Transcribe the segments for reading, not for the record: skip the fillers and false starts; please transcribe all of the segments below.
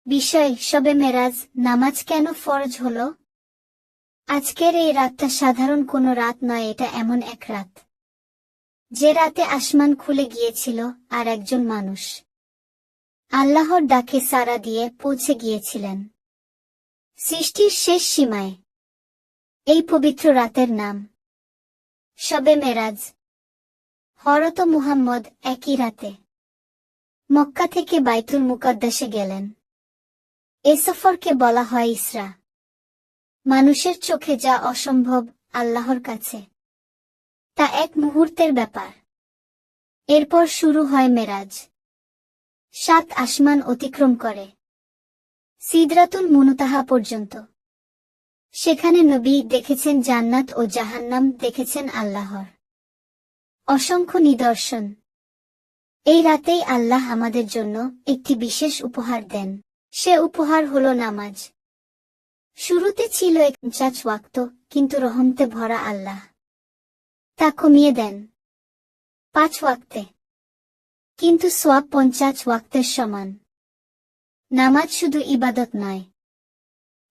বিষয় শবে মেরাজ নামাজ কেন ফরজ হলো। আজকের এই রাতটা সাধারণ কোনো রাত নয়, এটা এমন এক রাত যে রাতে আসমান খুলে গিয়েছিল আর একজন মানুষ আল্লাহর ডাকে সাড়া দিয়ে পৌঁছে গিয়েছিলেন সৃষ্টির শেষ সীমায়। এই পবিত্র রাতের নাম শবে মেরাজ। হযরত মুহাম্মদ একই রাতে মক্কা থেকে বাইতুল মুকাদ্দাসে গেলেন। এ সফরকে বলা হয় ইসরা। মানুষের চোখে যা অসম্ভব, আল্লাহর কাছে তা এক মুহূর্তের ব্যাপার। এরপর শুরু হয় মেরাজ। 7 আসমান অতিক্রম করে সিদরাতুল মুনতাহা পর্যন্ত। সেখানে নবী দেখেছেন জান্নাত ও জাহান্নাম, দেখেছেন আল্লাহর অসংখ্য নিদর্শন। এই রাতেই আল্লাহ আমাদের জন্য একটি বিশেষ উপহার দেন। সে উপহার হলো নামাজ। শুরুতে ছিল 50 ওয়াক্ত, কিন্তু রহমতে ভরা আল্লাহ তা কমিয়ে দেন 5 ওয়াক্তে, কিন্তু সওয়াব 50 ওয়াক্তের সমান। নামাজ শুধু ইবাদত নয়,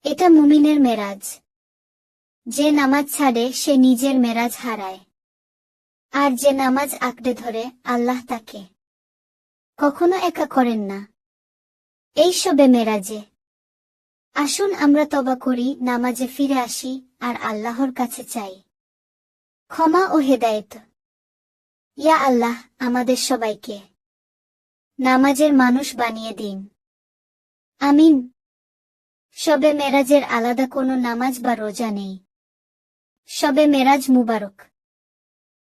এটা মুমিনের মেরাজ। যে নামাজ ছাড়ে সে নিজের মেরাজ হারায়, আর যে নামাজ আঁকড়ে ধরে আল্লাহ তাকে কখনো একা করেন না। এই শবে মেরাজে আসুন আমরা তওবা করি, নামাজে ফিরে আসি আর আল্লাহর কাছে চাই ক্ষমা ও হেদায়েত। ইয়া আল্লাহ, আমাদের সবাইকে নামাজের মানুষ বানিয়ে দিন। আমিন। শবে মেরাজের আলাদা কোনো নামাজ বা রোজা নেই। শবে মেরাজ মুবারক।